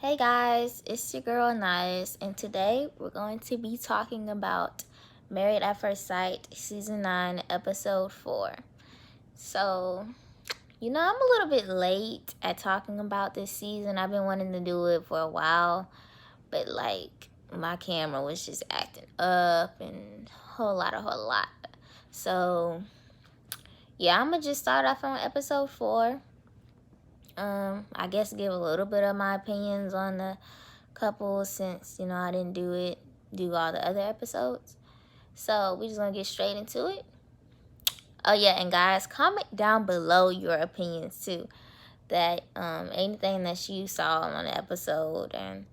Hey guys, it's your girl Nice, and today we're going to be talking about Married at First Sight Season 9, Episode 4. So, I'm a little bit late at talking about this season. I've been wanting to do it for a while, but my camera was just acting up and whole lot. So, yeah, I'm gonna just start off on Episode 4. I guess give a little bit of my opinions on the couple since I didn't do all the other episodes. So we just gonna get straight into it. Oh yeah, and guys, comment down below your opinions too. That anything that you saw on the episode and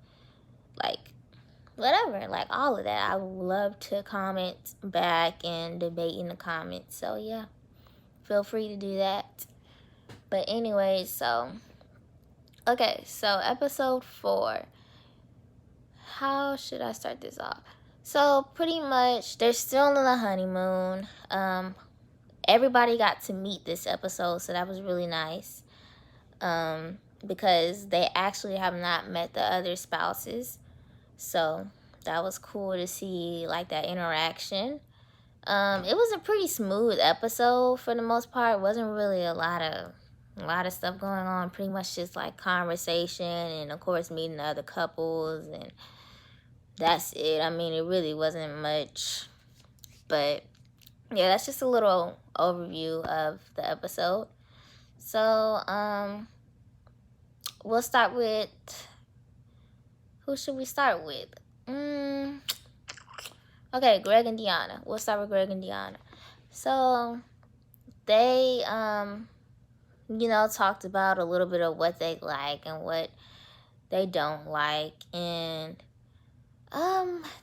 like whatever, like all of that. I would love to comment back and debate in the comments. So yeah, feel free to do that. But anyway, so episode 4. How should I start this off? So pretty much they're still on the honeymoon. Everybody got to meet this episode, so that was really nice. Because they actually have not met the other spouses. So that was cool to see like that interaction. It was a pretty smooth episode for the most part. It wasn't really a lot of stuff going on. Pretty much just like conversation and of course meeting the other couples, and that's it. I mean, it really wasn't much. But yeah, that's just a little overview of the episode. So, we'll start with, who should we start with? Okay, Greg and Deanna. We'll start with Greg and Deanna. So, they, talked about a little bit of what they like and what they don't like. And,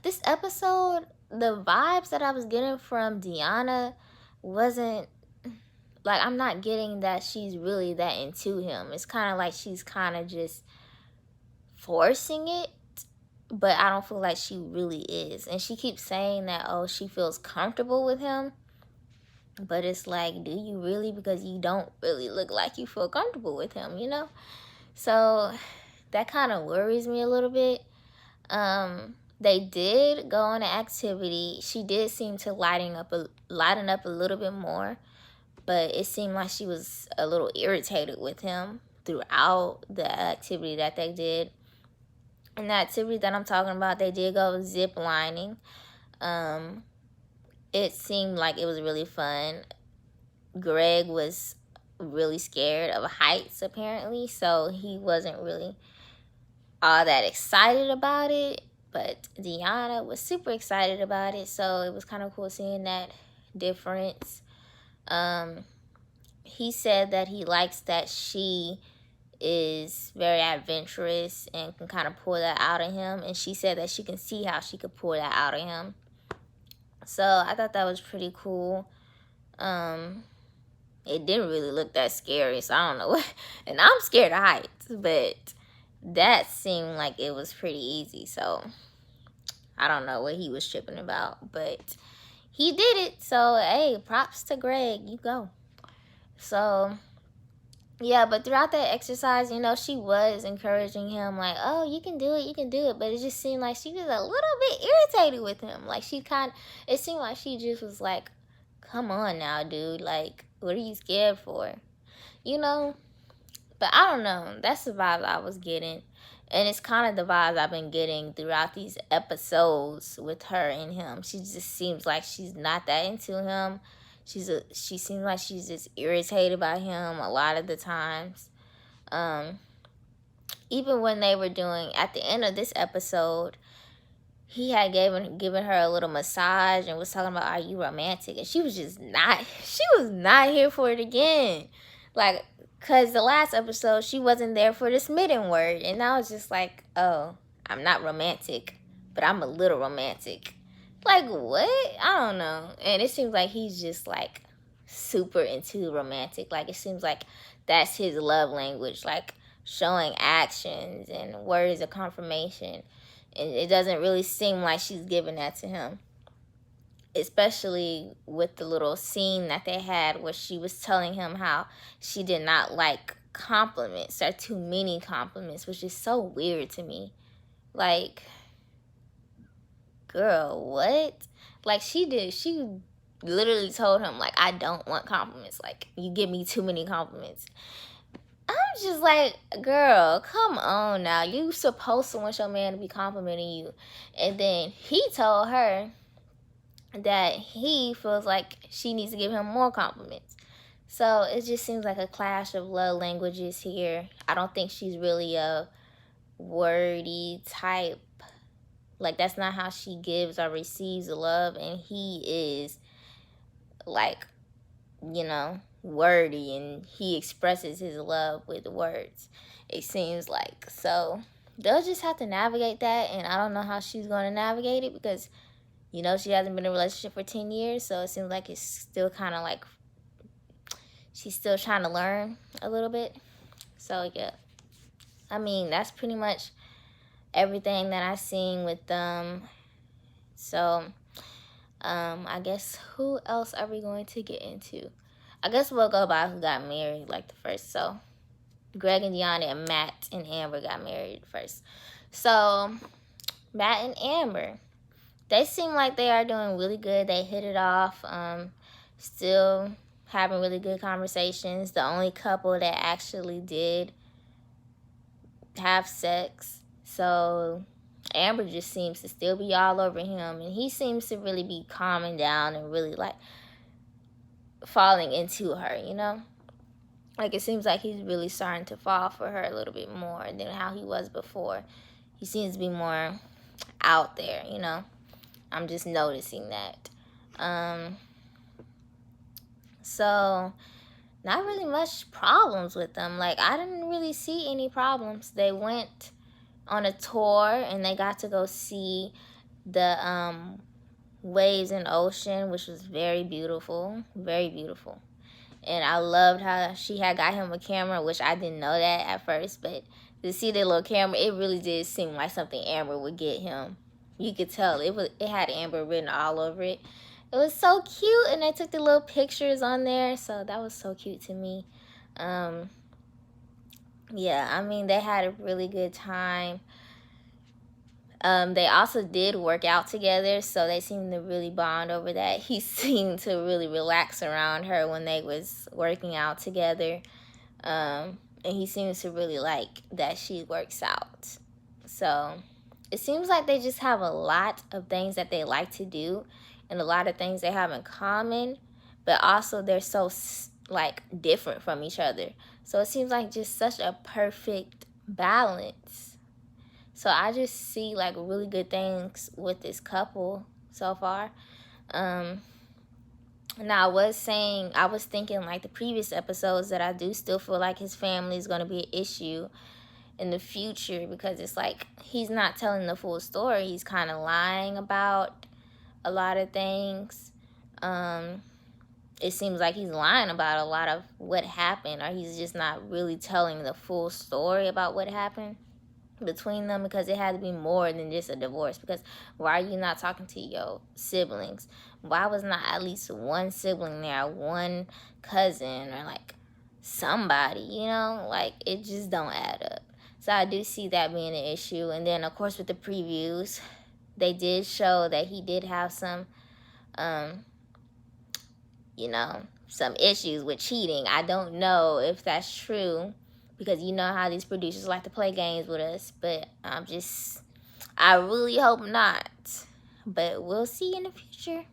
this episode, the vibes that I was getting from Deanna wasn't, like, I'm not getting that she's really that into him. It's kind of like she's kind of just forcing it, but I don't feel like she really is. And she keeps saying that, oh, she feels comfortable with him. But it's like, do you really? Because you don't really look like you feel comfortable with him, So that kind of worries me a little bit. They did go on an activity. She did seem to lighten up a little bit more, but it seemed like she was a little irritated with him throughout the activity that they did. And the activity that I'm talking about, they did go zip lining. It seemed like it was really fun. Greg was really scared of heights apparently, so he wasn't really all that excited about it. But Deanna was super excited about it, so it was kind of cool seeing that difference. He said that he likes that she is very adventurous and can kind of pull that out of him. And she said that she can see how she could pull that out of him. So I thought that was pretty cool. It didn't really look that scary, so I don't know what. And I'm scared of heights, but that seemed like it was pretty easy. So I don't know what he was tripping about, but he did it. So hey, props to Greg. You go. So yeah, but throughout that exercise, she was encouraging him, like, oh, you can do it. But it just seemed like she was a little bit irritated with him. Like, it seemed like she just was like, come on now, dude. Like, what are you scared for? But I don't know. That's the vibe I was getting. And it's kind of the vibes I've been getting throughout these episodes with her and him. She just seems like she's not that into him. She seems like she's just irritated by him a lot of the times. Even when they were doing, at the end of this episode, he had given her a little massage and was talking about, are you romantic? And she was not here for it again. Like, because the last episode, she wasn't there for the smitten word. And I was just like, oh, I'm not romantic, but I'm a little romantic. Like, what? I don't know. And it seems like he's just like super into romantic. Like, it seems like that's his love language, like showing actions and words of confirmation. And it doesn't really seem like she's giving that to him, especially with the little scene that they had where she was telling him how she did not like compliments are too many compliments, which is so weird to me. Like, girl, what? Like, she literally told him, like, I don't want compliments. Like, you give me too many compliments. I'm just like, girl, come on now. You supposed to want your man to be complimenting you. And then he told her that he feels like she needs to give him more compliments. So it just seems like a clash of love languages here. I don't think she's really a wordy type. Like, that's not how she gives or receives love. And he is, like, you know, wordy, and he expresses his love with words, it seems like. So they'll just have to navigate that, and I don't know how she's going to navigate it because, you know, she hasn't been in a relationship for 10 years, so it seems like it's still kind of like she's still trying to learn a little bit. So yeah, I mean, that's pretty much everything that I've seen with them. So I guess who else are we going to get into? I guess we'll go by who got married like the first. So Greg and Deanna and Matt and Amber got married first. So Matt and Amber, they seem like they are doing really good. They hit it off. Still having really good conversations. The only couple that actually did have sex. So Amber just seems to still be all over him, and he seems to really be calming down and really like falling into her, you know? Like, it seems like he's really starting to fall for her a little bit more than how he was before. He seems to be more out there, you know? I'm just noticing that. So not really much problems with them. Like, I didn't really see any problems. They went on a tour and they got to go see the waves in the ocean, which was very beautiful, very beautiful. And I loved how she had got him a camera, which I didn't know that at first, but to see the little camera, it really did seem like something Amber would get him. You could tell it had Amber written all over it. It was so cute, and they took the little pictures on there, so that was so cute to me. Yeah, I mean, they had a really good time. They also did work out together, so they seemed to really bond over that. He seemed to really relax around her when they was working out together. And he seems to really like that she works out. So it seems like they just have a lot of things that they like to do and a lot of things they have in common, but also they're so like different from each other. So it seems like just such a perfect balance. So I just see like really good things with this couple so far. Now I was thinking like the previous episodes that I do still feel like his family is going to be an issue in the future because it's like he's not telling the full story. He's kind of lying about a lot of things. It seems like he's lying about a lot of what happened, or he's just not really telling the full story about what happened between them, because it had to be more than just a divorce. Because why are you not talking to your siblings? Why was not at least one sibling there, one cousin, or like somebody, you know? Like, it just don't add up. So I do see that being an issue. And then of course with the previews, they did show that he did have some you know, some issues with cheating. I don't know if that's true, because you know how these producers like to play games with us, but I really hope not, but we'll see in the future.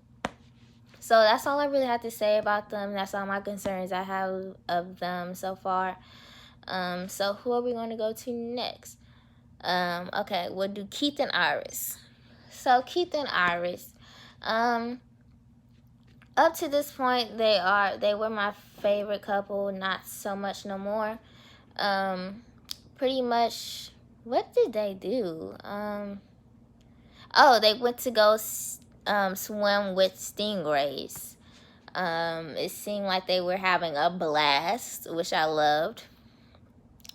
So that's all I really have to say about them. That's all my concerns I have of them so far. So who are we going to go to next? Okay, we'll do Keith and Iris. So Keith and Iris, up to this point, they were my favorite couple. Not so much no more. Pretty much, what did they do? Oh, they went to go swim with stingrays. It seemed like they were having a blast, which I loved.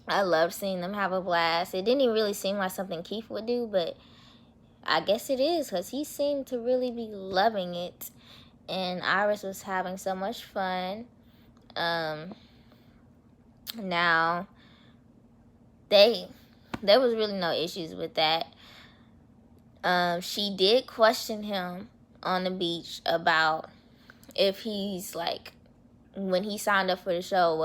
I loved seeing them have a blast. It didn't even really seem like something Keith would do, but I guess it is, because he seemed to really be loving it. And Iris was having so much fun. Now, there was really no issues with that. She did question him on the beach about if he's like, when he signed up for the show,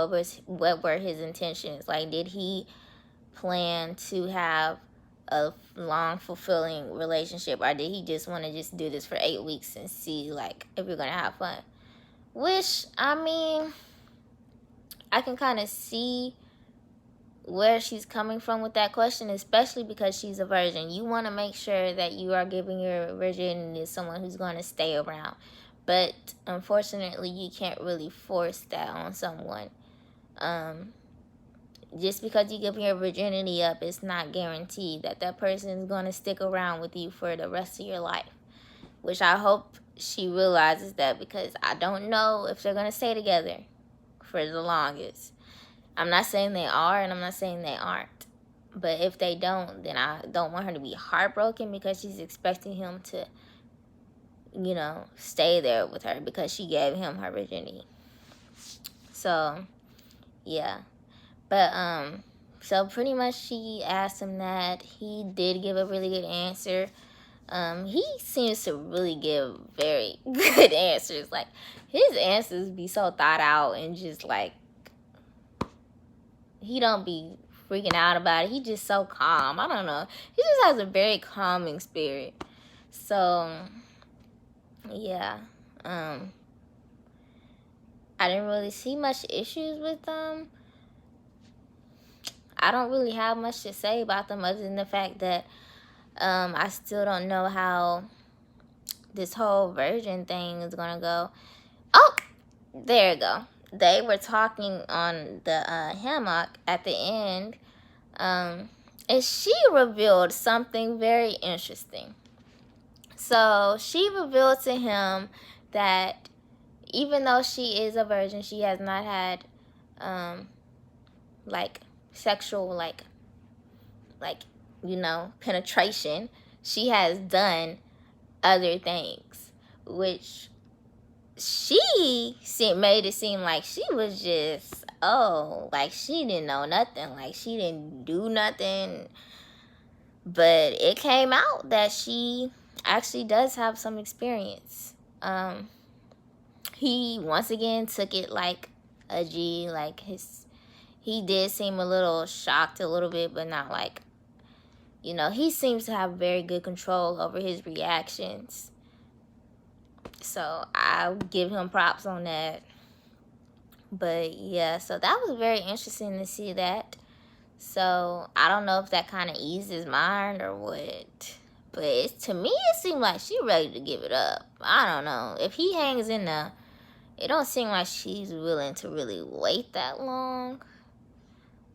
what were his intentions? Like, did he plan to have a long, fulfilling relationship, or did he just want to just do this for 8 weeks and see like if we're gonna have fun? Which, I mean, I can kind of see where she's coming from with that question, especially because she's a virgin. You want to make sure that you are giving your virginity to someone who's going to stay around. But unfortunately, you can't really force that on someone. Just because you give your virginity up, it's not guaranteed that that person is going to stick around with you for the rest of your life. Which I hope she realizes that, because I don't know if they're going to stay together for the longest. I'm not saying they are, and I'm not saying they aren't. But if they don't, then I don't want her to be heartbroken because she's expecting him to, stay there with her because she gave him her virginity. So, yeah. But, so pretty much she asked him that. He did give a really good answer. He seems to really give very good answers. Like, his answers be so thought out, and just like, he don't be freaking out about it. He just so calm. I don't know. He just has a very calming spirit. So, yeah. I didn't really see much issues with them. I don't really have much to say about them other than the fact that I still don't know how this whole virgin thing is gonna go. Oh, there you go. They were talking on the hammock at the end, and she revealed something very interesting. So she revealed to him that even though she is a virgin, she has not had like sexual penetration. She has done other things, which she made it seem like she was just, like she didn't know nothing, like she didn't do nothing. But it came out that she actually does have some experience. He once again took it like a G. Like, he did seem a little shocked a little bit, but not like, he seems to have very good control over his reactions. So I'll give him props on that. But yeah, so that was very interesting to see that. So I don't know if that kind of eased his mind or what. But to me, it seemed like she ready to give it up. I don't know. If he hangs in there, it don't seem like she's willing to really wait that long.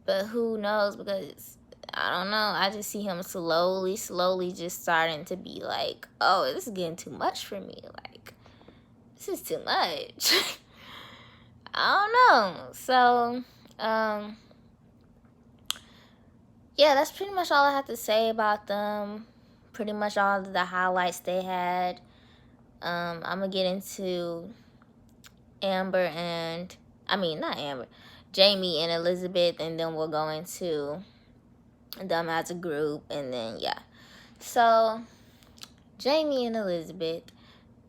But who knows, because I don't know. I just see him slowly just starting to be like, oh, this is getting too much for me. Like, this is too much. I don't know. So, yeah, that's pretty much all I have to say about them. Pretty much all of the highlights they had. I'm going to get into Jamie and Elizabeth, and then we'll go into them as a group, and then, yeah. So, Jamie and Elizabeth,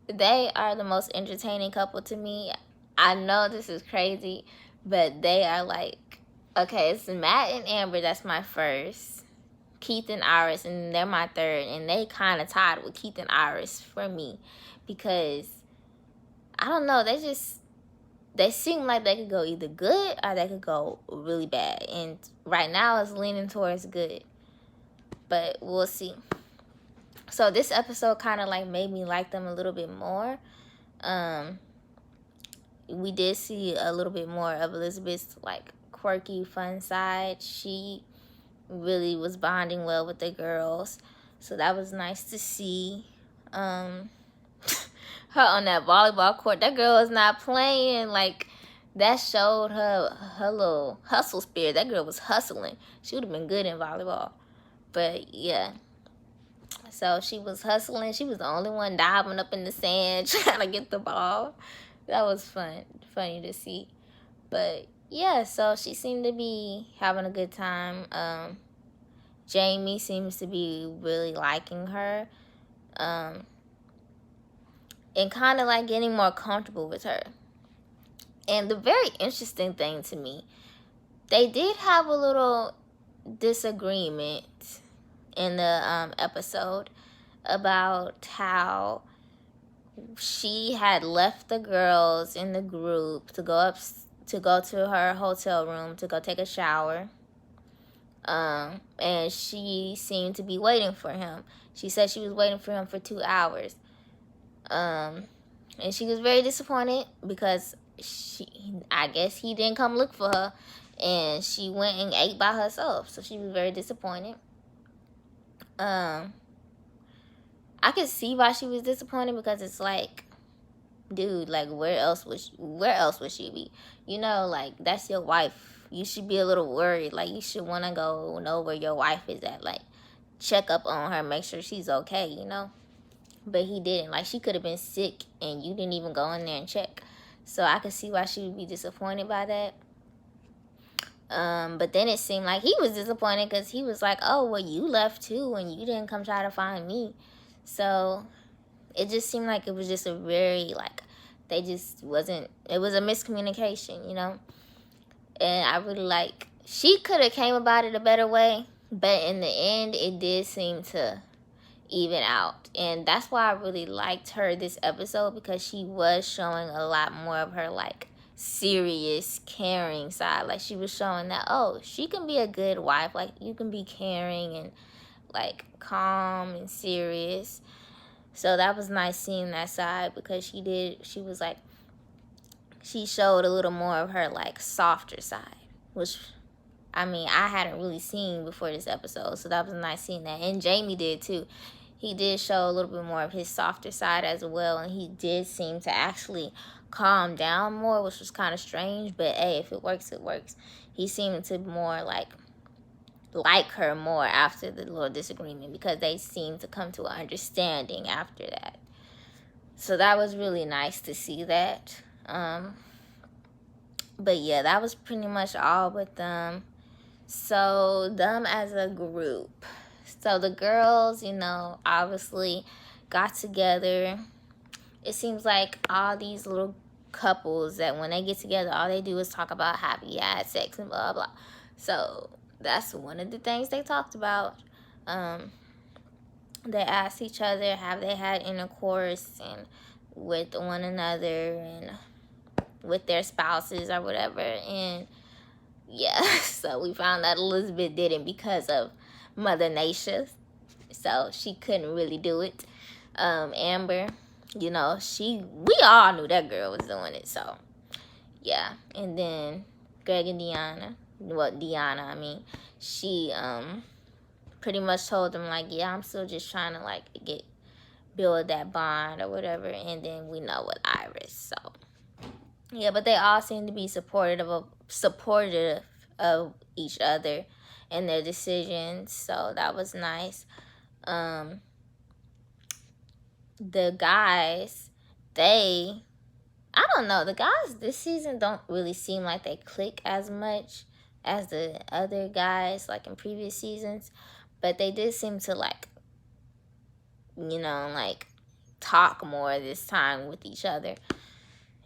they are the most entertaining couple to me. I know this is crazy, but they are like, okay, it's Matt and Amber, that's my first. Keith and Iris, and they're my third, and they kind of tied with Keith and Iris for me, because I don't know, they seem like they could go either good or they could go really bad, and right now it's leaning towards good, but we'll see. So this episode kind of like made me like them a little bit more. We did see a little bit more of Elizabeth's like quirky, fun side. She really was bonding well with the girls, so that was nice to see. Her on that volleyball court, that girl is not playing. Like, that showed her little hustle spirit. That girl was hustling. She would have been good in volleyball. But yeah, so she was hustling. She was the only one diving up in the sand trying to get the ball. That was funny to see. But yeah, so she seemed to be having a good time. Jamie seems to be really liking her. Um, and kind of like getting more comfortable with her. And the very interesting thing to me, they did have a little disagreement in the episode about how she had left the girls in the group to go to her hotel room to go take a shower. And she seemed to be waiting for him. She said she was waiting for him for 2 hours. And she was very disappointed because I guess he didn't come look for her, and she went and ate by herself. So she was very disappointed. I could see why she was disappointed, because it's like, dude, like where else would she be? You know, like that's your wife. You should be a little worried. Like you should want to go know where your wife is at. Like check up on her, make sure she's okay. You know. But he didn't. Like she could have been sick and you didn't even go in there and check. So I could see why she would be disappointed by that. But then it seemed like he was disappointed because he was like, oh, well, you left too and you didn't come try to find me. So it just seemed like it was just a very, like, they just wasn't, it was a miscommunication, you know? And I really like, she could have came about it a better way, but in the end, it did seem to even out. And that's why I really liked her this episode, because she was showing a lot more of her, like, serious, caring side. Like, she was showing that, oh, she can be a good wife. Like, you can be caring and, like, calm and serious. So that was nice seeing that side, because she was like, she showed a little more of her, like, softer side, which, I mean, I hadn't really seen before this episode. So that was nice seeing that. And Jamie did too. He did show a little bit more of his softer side as well, and he did seem to actually calm down more, which was kind of strange, but hey, if it works, it works. He seemed to more like her more after the little disagreement, because they seemed to come to an understanding after that. So that was really nice to see that. But yeah, that was pretty much all with them. So them as a group, so the girls, you know, obviously got together. It seems like all these little couples that when they get together, all they do is talk about how you had sex and blah, blah. So that's one of the things they talked about. They asked each other, have they had intercourse and with one another and with their spouses or whatever. And yeah, so we found out Elizabeth didn't because of Mother Nature, so she couldn't really do it. Amber, you know, we all knew that girl was doing it, so yeah. And then Greg and Deanna, I mean, she pretty much told them like, yeah, I'm still just trying to like build that bond or whatever. And then we know with Iris, so yeah, but they all seem to be supportive of each other and their decisions, so that was nice. The guys, I don't know, the guys this season don't really seem like they click as much as the other guys like in previous seasons, but they did seem to like, you know, like talk more this time with each other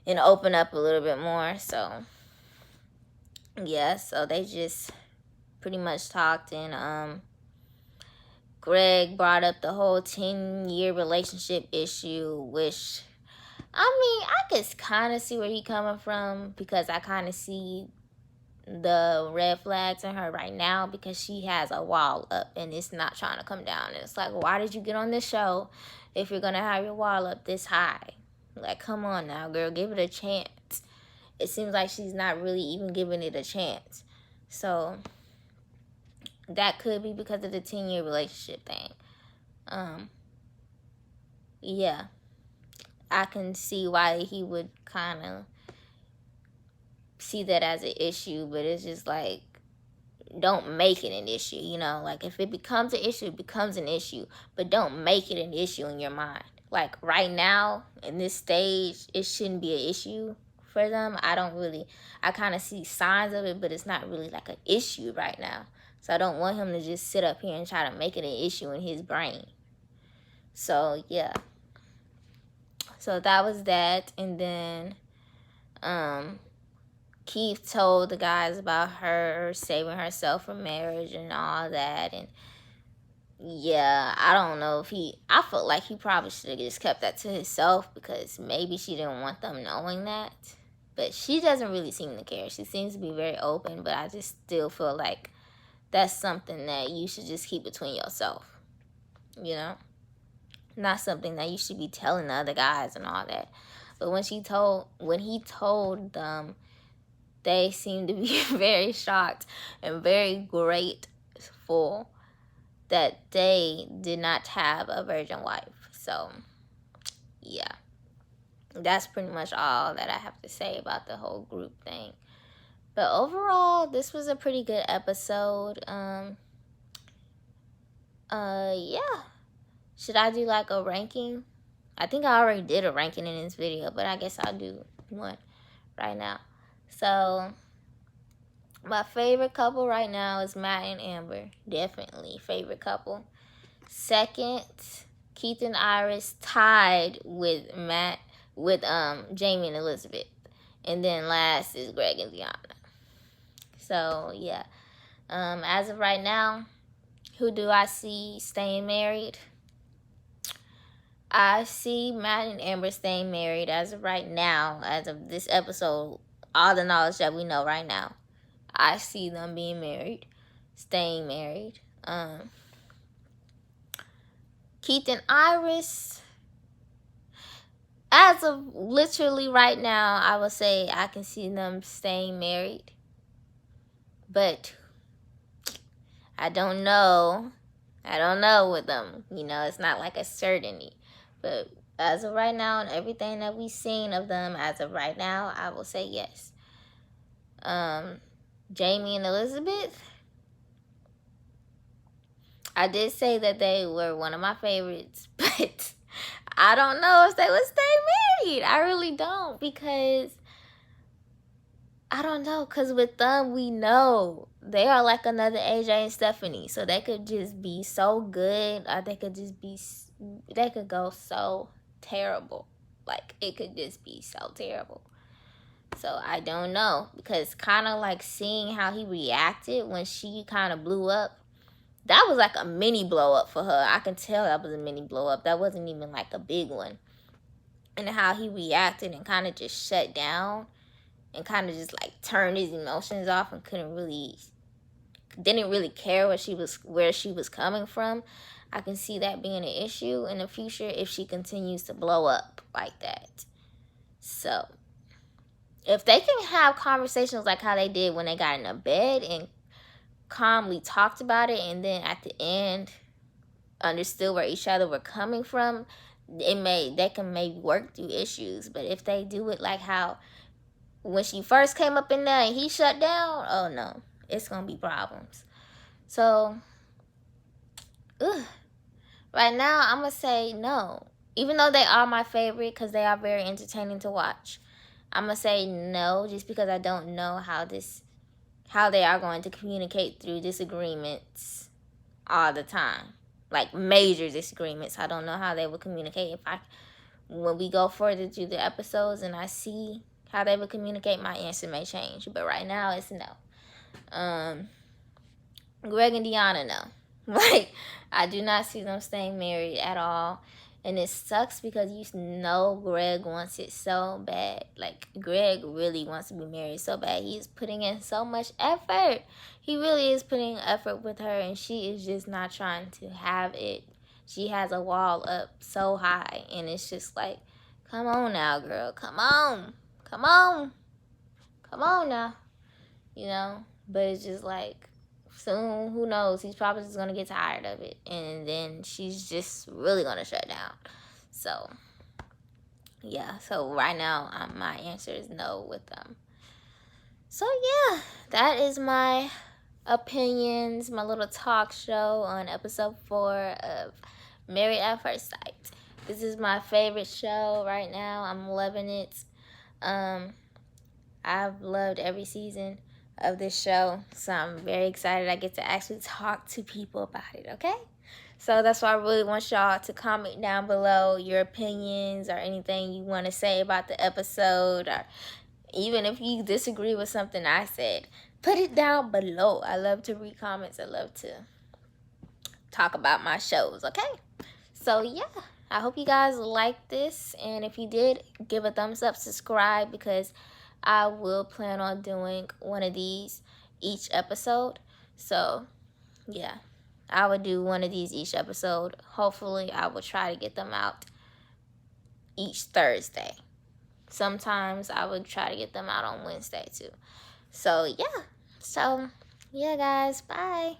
and open up a little bit more. So yeah, so they just pretty much talked, and Greg brought up the whole 10-year relationship issue, which, I mean, I could kind of see where he coming from, because I kind of see the red flags in her right now, because she has a wall up and it's not trying to come down. And it's like, why did you get on this show if you're going to have your wall up this high? Like, come on now, girl, give it a chance. It seems like she's not really even giving it a chance. So that could be because of the 10-year relationship thing. Yeah, I can see why he would kind of see that as an issue, but it's just like, don't make it an issue, you know? Like, if it becomes an issue, it becomes an issue, but don't make it an issue in your mind. Like, right now, in this stage, it shouldn't be an issue for them. I kind of see signs of it, but it's not really like an issue right now. So I don't want him to just sit up here and try to make it an issue in his brain. So yeah. So that was that. And then Keith told the guys about her saving herself for marriage and all that. And yeah, I don't know if I felt like he probably should have just kept that to himself, because maybe she didn't want them knowing that. But she doesn't really seem to care. She seems to be very open, but I just still feel like that's something that you should just keep between yourself. You know? Not something that you should be telling the other guys and all that. But when he told them, they seemed to be very shocked and very grateful that they did not have a virgin wife. So, yeah. That's pretty much all that I have to say about the whole group thing. But overall, this was a pretty good episode. Yeah. Should I do like a ranking? I think I already did a ranking in this video, but I guess I'll do one right now. So, my favorite couple right now is Matt and Amber. Definitely favorite couple. Second, Keith and Iris tied with Jamie and Elizabeth. And then last is Greg and Deanna. So, yeah. As of right now, who do I see staying married? I see Matt and Amber staying married as of right now, as of this episode, all the knowledge that we know right now. I see them being married, staying married. Keith and Iris, as of literally right now, I would say I can see them staying married. But I don't know. With them. It's not like a certainty. But as of right now, and everything that we've seen of them as of right now, I will say yes. Jamie and Elizabeth, I did say that they were one of my favorites, but I don't know if they would stay married. I really don't, because I don't know, because with them, we know they are like another AJ and Stephanie. So they could just be so good, or they could go so terrible. Like, it could just be so terrible. So I don't know, because kind of like seeing how he reacted when she kind of blew up, that was like a mini blow up for her. I can tell that was a mini blow up. That wasn't even like a big one. And how he reacted and kind of just shut down and kind of just like turned his emotions off and didn't really care where she was coming from. I can see that being an issue in the future if she continues to blow up like that. So if they can have conversations like how they did when they got in a bed and calmly talked about it, and then at the end understood where each other were coming from, they can maybe work through issues. But if they do it like how when she first came up in there and he shut down, oh no, it's gonna be problems. So right now I'm gonna say no, even though they are my favorite because they are very entertaining to watch. I'm gonna say no, just because I don't know how they are going to communicate through disagreements all the time, like major disagreements. I don't know how they will communicate. When we go further through the episodes and I see how they would communicate, my answer may change. But right now it's no. Greg and Deanna, no. Like, I do not see them staying married at all. And it sucks because Greg wants it so bad. Like, Greg really wants to be married so bad. He's putting in so much effort. He really is putting effort with her, and she is just not trying to have it. She has a wall up so high, and it's just like, come on now, girl. Come on. Come on. Come on now. But it's just like, soon, who knows, he's probably just going to get tired of it, and then she's just really going to shut down. So yeah, so right now my answer is no with them. So yeah, that is my opinions, my little talk show on episode 4 of Married at First Sight. This is my favorite show right now. I'm loving it. I've loved every season of this show, so I'm very excited I get to actually talk to people about it, okay? So that's why I really want y'all to comment down below your opinions or anything you want to say about the episode, or even if you disagree with something I said, put it down below. I love to read comments. I love to talk about my shows, okay? So yeah, I hope you guys like this, and if you did, give a thumbs up, subscribe, because I will plan on doing one of these each episode. So yeah, I would do one of these each episode. Hopefully I will try to get them out each Thursday. Sometimes I would try to get them out on Wednesday too. So yeah, guys, bye.